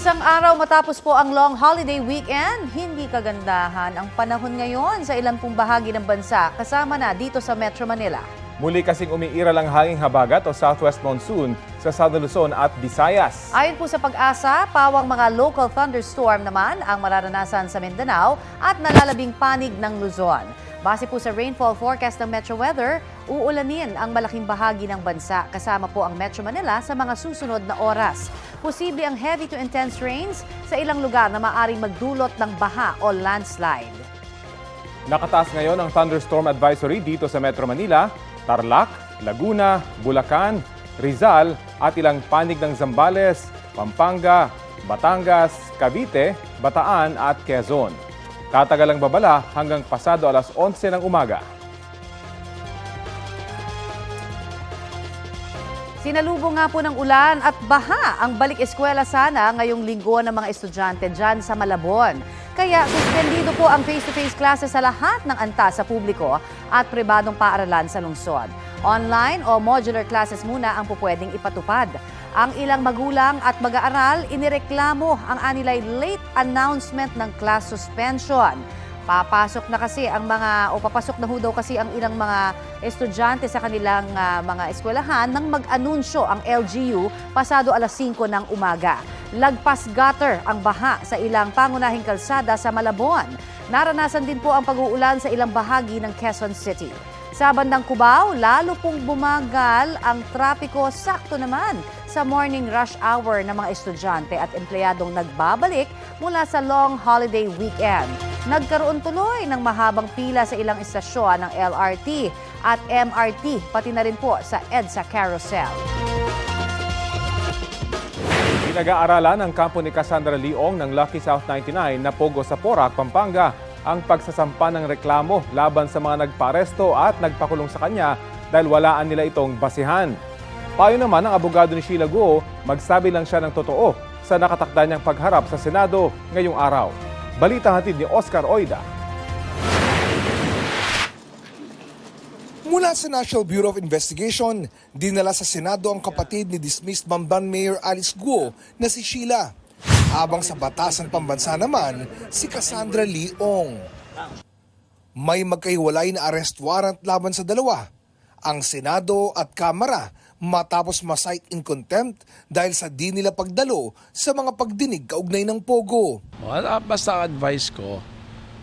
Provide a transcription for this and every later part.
Isang araw matapos po ang long holiday weekend, hindi kagandahan ang panahon ngayon sa ilang pong bahagi ng bansa, kasama na dito sa Metro Manila. Muli kasing umiiral ang hanging habagat o southwest monsoon sa Southern Luzon at Visayas. Ayon po sa Pag-asa, pawang mga local thunderstorm naman ang mararanasan sa Mindanao at nalalabing panig ng Luzon. Base po sa rainfall forecast ng Metro Weather, uulanin ang malaking bahagi ng bansa kasama po ang Metro Manila sa mga susunod na oras. Posible ang heavy to intense rains sa ilang lugar na maaring magdulot ng baha o landslide. Nakataas ngayon ang thunderstorm advisory dito sa Metro Manila, Tarlac, Laguna, Bulacan, Rizal at ilang panig ng Zambales, Pampanga, Batangas, Cavite, Bataan at Quezon. Tatagal ang babala hanggang pasado alas 11 ng umaga. Sinalubong nga po ng ulan at baha ang balik-eskwela sana ngayong linggo ng mga estudyante dyan sa Malabon. Kaya suspendido po ang face-to-face classes sa lahat ng antas sa publiko at pribadong paaralan sa lungsod. Online o modular classes muna ang pupwedeng ipatupad. Ang ilang magulang at mag-aaral inireklamo ang anilay late announcement ng class suspension. Papasok na ho daw kasi ang ilang mga estudyante sa kanilang mga eskwelahan nang mag-anunsyo ang LGU pasado alas 5 ng umaga. Lagpas gutter ang baha sa ilang pangunahing kalsada sa Malabon. Naranasan din po ang pag-uulan sa ilang bahagi ng Quezon City. Sa bandang Cubao, lalo pong bumagal ang trapiko, sakto naman sa morning rush hour ng mga estudyante at empleyadong nagbabalik mula sa long holiday weekend. Nagkaroon tuloy ng mahabang pila sa ilang istasyon ng LRT at MRT, pati na rin po sa EDSA Carousel. Pinag-aaralan ng kampo ni Cassandra Leong ng Lucky South 99 na pogo sa Porac, Pampanga ang pagsasampa ng reklamo laban sa mga nagparesto at nagpakulong sa kanya dahil walaan nila itong basihan. Payo naman ng abogado ni Sheila Guo, magsabi lang siya ng totoo sa nakatakda niyang pagharap sa Senado ngayong araw. Balita hatid ni Oscar Oida. Mula sa National Bureau of Investigation, dinala sa Senado ang kapatid ni dismissed Bamban Mayor Alice Guo na si Sheila. Habang sa batas ng pambansa naman, si Cassandra Leong. May magkahiwalay na arrest warrant laban sa dalawa, ang Senado at Kamara, matapos ma-cite in contempt dahil sa di nila pagdalo sa mga pagdinig kaugnay ng Pogo. Basta advice ko,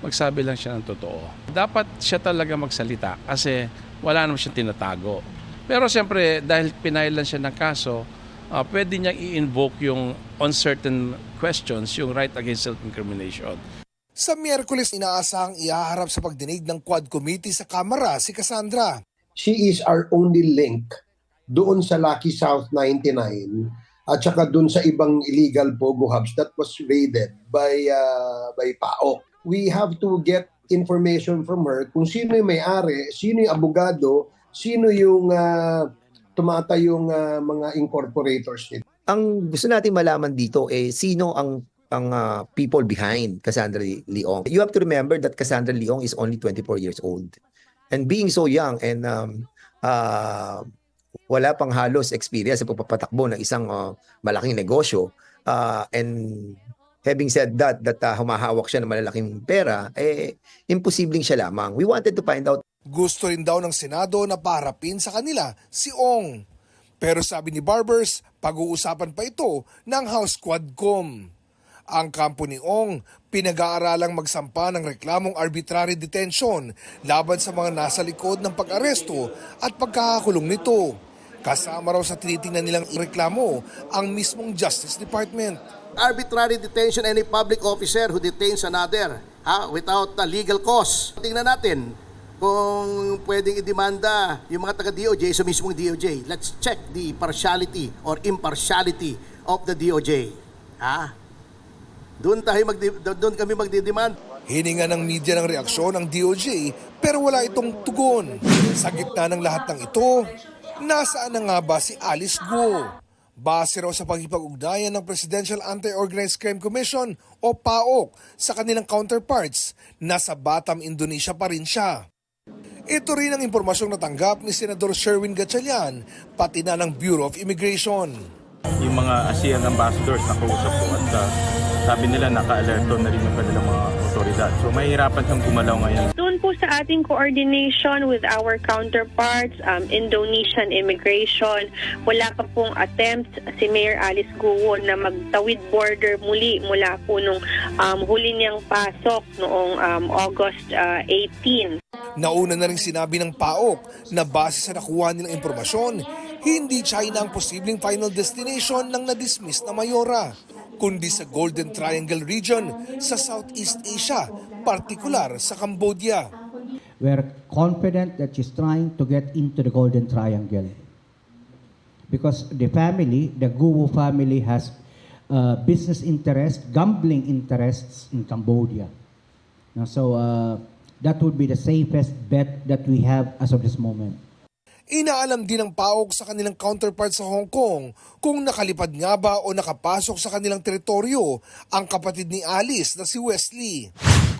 magsabi lang siya ng totoo. Dapat siya talaga magsalita kasi wala naman siyang tinatago. Pero siyempre, dahil pinailan siya ng kaso, pwede niyang i-invoke yung on certain questions, yung right against self-incrimination. Sa Miyerkules, inaasahang ihaharap sa pagdinig ng Quad Committee sa Kamara si Cassandra. She is our only link doon sa Lucky South 99 at saka doon sa ibang illegal Pogo hubs that was raided by PAOK. We have to get information from her kung sino yung may-ari, sino yung abogado, sino yung tumatayong mga incorporators nito. Ang gusto natin malaman dito sino ang people behind Cassandra Leong. You have to remember that Cassandra Leong is only 24 years old. And being so young and wala pang halos experience sa pagpapatakbo ng isang malaking negosyo, and having said that humahawak siya ng malalaking pera, imposibleng siya lamang. We wanted to find out. Gusto rin daw ng Senado na paharapin sa kanila si Ong. Pero sabi ni Barbers, pag-uusapan pa ito ng House Quadcom. Ang kampo ni Ong, pinag-aaralang magsampa ng reklamong arbitrary detention laban sa mga nasa likod ng pag-aresto at pagkakakulong nito. Kasama raw sa tinitingnan nilang reklamo ang mismong Justice Department. Arbitrary detention, any public officer who detains another without a legal cause. Tingnan natin kung pwedeng idemanda yung mga taga-DOJ sa mismong DOJ. Let's check the partiality or impartiality of the DOJ. Doon kami magdidemand. Hininga ng media ng reaksyon ng DOJ pero wala itong tugon. Sa gitna ng lahat ng ito, nasaan na nga ba si Alice Guo? Base raw sa pagkipag-ugnayan ng Presidential Anti-Organized Crime Commission o PAOK sa kanilang counterparts, nasa Batam, Indonesia pa rin siya. Ito rin ang impormasyong natanggap ni Senador Sherwin Gatchalian, pati na ng Bureau of Immigration. Yung mga ASEAN ambassadors na kausap ko at sabi nila naka-alerto na rin yung kanilang mga otoridad. So mahihirapan siyang gumalaw ngayon. Doon po sa ating coordination with our counterparts, Indonesian immigration, wala pa pong attempt si Mayor Alice Guo na magtawid border muli mula po nung huli niyang pasok noong August 18. Nauna na rin sinabi ng PAOK na base sa nakuha nilang impormasyon, hindi China ang posibleng final destination ng na-dismiss na Mayora, kundi sa Golden Triangle region sa Southeast Asia, partikular sa Cambodia. We're confident that she's trying to get into the Golden Triangle because the family, the Guo family, has business interests, gambling interests in Cambodia. Now, so that would be the safest bet that we have as of this moment. Inaalam din ng PAOK sa kanilang counterpart sa Hong Kong kung nakalipad nga ba o nakapasok sa kanilang teritoryo ang kapatid ni Alice na si Wesley.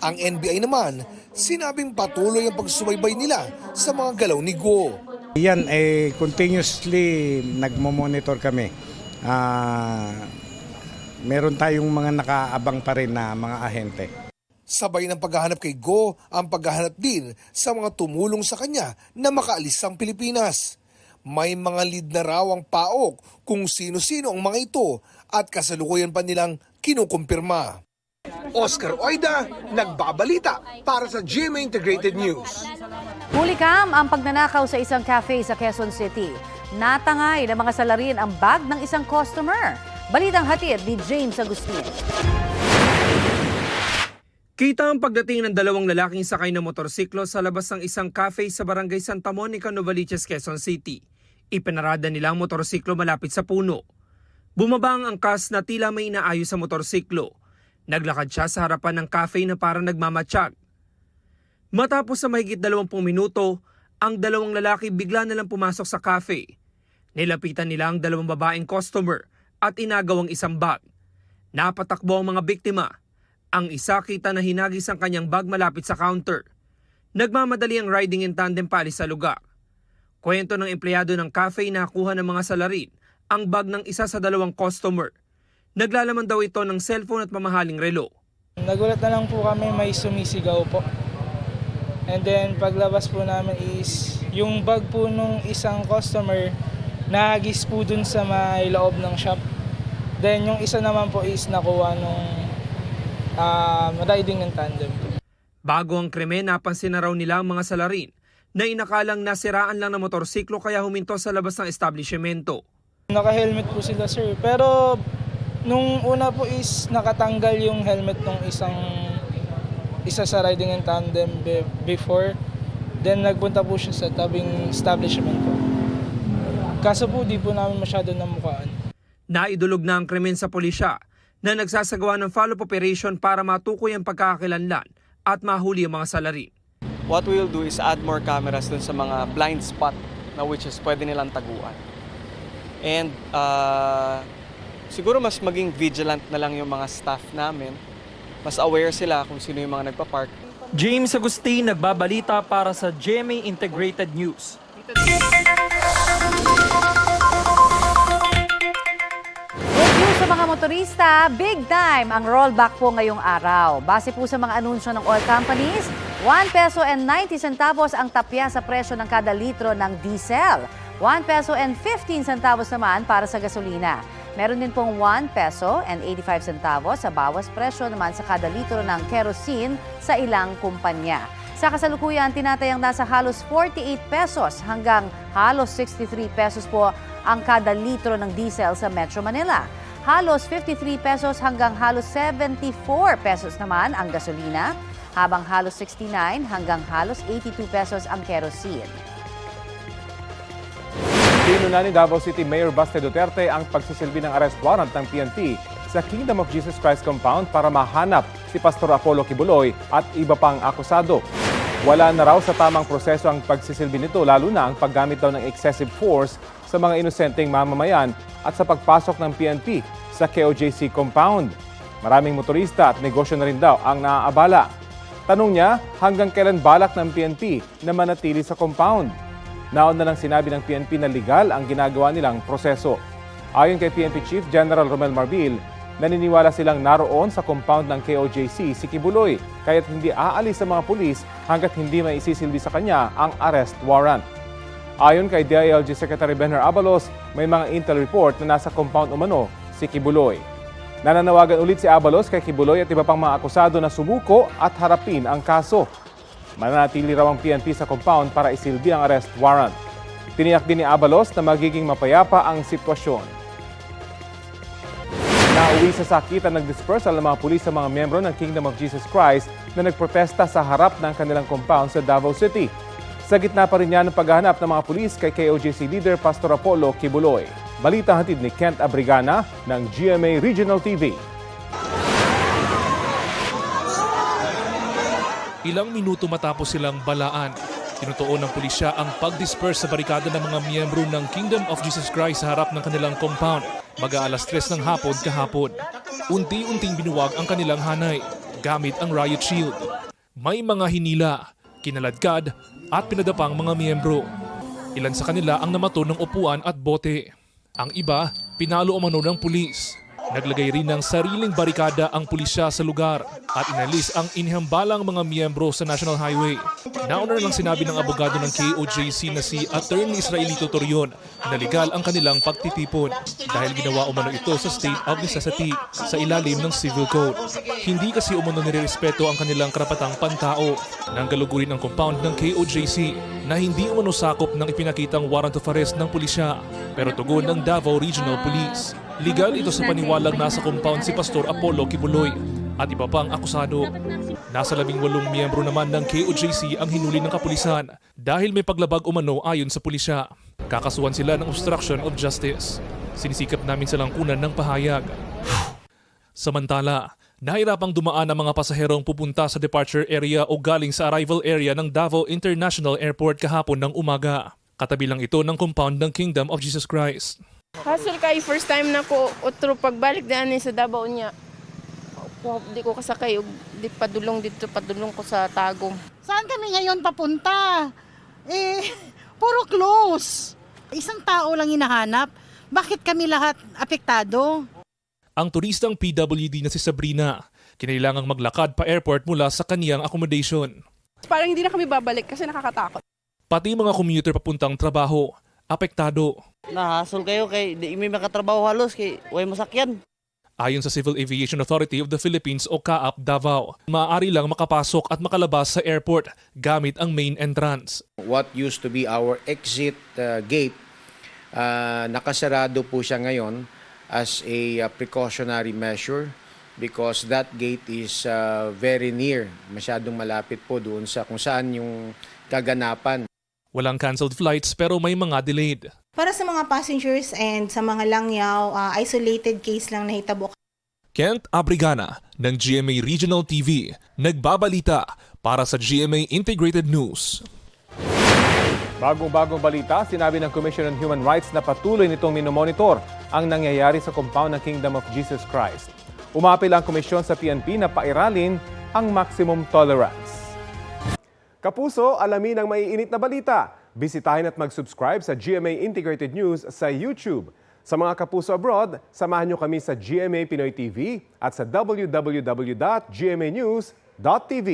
Ang NBI naman, sinabing patuloy ang pagsubaybay nila sa mga galaw ni Guo. Yan continuously nagmo-monitor kami. Meron tayong mga nakaabang pa rin na mga ahente. Sabay ng paghahanap kay Guo ang paghahanap din sa mga tumulong sa kanya na makaalis sa Pilipinas. May mga lead na raw ang PAOK kung sino-sino ang mga ito at kasalukuyan pa nilang kinukumpirma. Oscar Oida, nagbabalita para sa GMA Integrated News. Hulikam ang pagnanakaw sa isang cafe sa Quezon City. Natangay ng mga salarin ang bag ng isang customer. Balitang hatid ni James Agustin. Kita ang pagdating ng dalawang lalaking sakay ng motorsiklo sa labas ng isang cafe sa barangay Santa Monica, Novaliches, Quezon City. Ipinarada nila ang motorsiklo malapit sa puno. Bumaba ang angkas na tila may inaayos sa motorsiklo. Naglakad siya sa harapan ng cafe na parang nagmamatsyag. Matapos sa mahigit 20 minuto, ang dalawang lalaki bigla nalang pumasok sa cafe. Nilapitan nila ang dalawang babaeng customer at inagaw ang isang bag. Napatakbo ang mga biktima. Ang isa kita na hinagis ang kanyang bag malapit sa counter. Nagmamadali ang riding in tandem paalis sa lugar. Kwento ng empleyado ng cafe na nakuha ng mga salarin ang bag ng isa sa dalawang customer. Naglalaman daw ito ng cellphone at mamahaling relo. Nagulat na lang po kami, may sumisigaw po. And then paglabas po namin is yung bag po nung isang customer nahagis po dun sa may loob ng shop. Then yung isa naman po is nakuha nung riding in tandem. Bago ang krimen, napansin na raw nila ang mga salarin na inakalang nasiraan lang ng motorsiklo kaya huminto sa labas ng establishmento. Naka-helmet po sila, sir. Pero nung una po is nakatanggal yung helmet ng isa sa riding in tandem before. Then nagpunta po siya sa tabing establishment po. Kaso po di po namin masyado namukaan. Naidulog na ang krimen sa pulisya na nagsasagawa ng follow-up operation para matukoy ang pagkakakilanlan at mahuli ang mga salarin. What we'll do is add more cameras dun sa mga blind spot na which is pwede nilang taguan. And siguro mas maging vigilant na lang yung mga staff namin. Mas aware sila kung sino yung mga nagpa-park. James Agustin, nagbabalita para sa GMA Integrated News. Sa mga motorista, big time ang rollback po ngayong araw. Base po sa mga anunsyo ng oil companies, 1 peso and 90 centavos ang tapya sa presyo ng kada litro ng diesel. 1 peso and 15 centavos naman para sa gasolina. Meron din pong 1 peso and 85 centavos sa bawas presyo naman sa kada litro ng kerosene sa ilang kumpanya. Sa kasalukuyan, tinatayang nasa halos 48 pesos hanggang halos 63 pesos po ang kada litro ng diesel sa Metro Manila. Halos 53 pesos hanggang halos 74 pesos naman ang gasolina, habang halos 69 hanggang halos 82 pesos ang kerosene. Pinuna ni Davao City Mayor Baste Duterte ang pagsisilbi ng arrest warrant ng PNP sa Kingdom of Jesus Christ compound para mahanap si Pastor Apollo Kibuloy at iba pang akusado. Wala na raw sa tamang proseso ang pagsisilbi nito, lalo na ang paggamit daw ng excessive force sa mga inosenteng mamamayan at sa pagpasok ng PNP sa KOJC compound. Maraming motorista at negosyo na rin daw ang naaabala. Tanong niya, hanggang kailan balak ng PNP na manatili sa compound? Naon na lang sinabi ng PNP na legal ang ginagawa nilang proseso. Ayon kay PNP Chief General Romel Marbil, naniniwala silang naroon sa compound ng KOJC si Kibuloy, kaya't hindi aalis sa mga pulis hanggat hindi may isisilbi sa kanya ang arrest warrant. Ayon kay DILG Secretary Benher Abalos, may mga intel report na nasa compound umano si Kibuloy. Nananawagan ulit si Abalos kay Kibuloy at iba pang mga akusado na sumuko at harapin ang kaso. Mananatili raw ang PNP sa compound para isilbi ang arrest warrant. Tiniyak din ni Abalos na magiging mapayapa ang sitwasyon. Nauwi sa sakitan nag-dispersal ng mga pulis sa mga miyembro ng Kingdom of Jesus Christ na nagprotesta sa harap ng kanilang compound sa Davao City. Sa gitna pa rin yan ng paghahanap ng mga pulis kay KOJC leader Pastor Apollo Kibuloy. Balita hatid ni Kent Abrigana ng GMA Regional TV. Ilang minuto matapos silang balaan, tinutuon ng pulisya ang pag-disperse sa barikada ng mga miyembro ng Kingdom of Jesus Christ sa harap ng kanilang compound. Mag-aalas 3 ng hapon kahapon. Unti-unting binuwag ang kanilang hanay gamit ang riot shield. May mga hinila, kinaladkad at pinadapang mga miyembro. Ilan sa kanila ang namato ng upuan at bote. Ang iba, pinalo umano ng pulis. Naglagay rin ng sariling barikada ang pulisya sa lugar at inalis ang inihambalang mga miyembro sa National Highway. Nauna na lang sinabi ng abogado ng KOJC na si Attorney Israelito Torion na legal ang kanilang pagtitipon dahil ginawa umano ito sa state of necessity sa ilalim ng civil code. Hindi kasi umano nirerespeto ang kanilang karapatang pantao. Nanggalugurin ang compound ng KOJC na hindi umano sakop ng ipinakitang warrant of arrest ng pulisya pero tugon ng Davao Regional Police. Legal ito sa paniwalang nasa compound si Pastor Apollo Kibuloy at iba pang akusado. Nasa 18 miyembro naman ng KOJC ang hinuli ng kapulisan dahil may paglabag umano ayon sa pulisya. Kakasuhan sila ng obstruction of justice. Sinisikap namin silang kunan ng pahayag. Samantala, nahirapang dumaan ang mga pasaherong pupunta sa departure area o galing sa arrival area ng Davao International Airport kahapon ng umaga. Katabi lang ito ng compound ng Kingdom of Jesus Christ. Hassle kay first time na ko otro pagbalik daan sa Davao niya. Di ko kasakay di padulong dito padulong ko sa Tagum. Saan kami ngayon papunta? Puro close. Isang tao lang hinahanap. Bakit kami lahat apektado? Ang turistang PWD na si Sabrina, kinailangang maglakad pa airport mula sa kaniyang accommodation. Parang hindi na kami babalik kasi nakakatakot. Pati mga commuter papuntang trabaho, apektado. Nahasol kayo kay di may makatrabaho halos kay way masakyan. Ayon sa Civil Aviation Authority of the Philippines o CAAP Davao, maaari lang makapasok at makalabas sa airport gamit ang main entrance. What used to be our exit gate, nakasarado po siya ngayon as a precautionary measure because that gate is very near, masyadong malapit po doon sa kung saan yung kaganapan. Walang cancelled flights pero may mga delayed. Para sa mga passengers and sa mga langyaw, isolated case lang nahitabo. Kent Abrigana ng GMA Regional TV, nagbabalita para sa GMA Integrated News. Bagong-bagong balita, sinabi ng Commission on Human Rights na patuloy nitong minomonitor ang nangyayari sa compound ng Kingdom of Jesus Christ. Umapil ang komisyon sa PNP na pairalin ang maximum tolerance. Kapuso, alamin ang maiinit na balita. Bisitahin at mag-subscribe sa GMA Integrated News sa YouTube. Sa mga kapuso abroad, samahan nyo kami sa GMA Pinoy TV at sa www.gmanews.tv.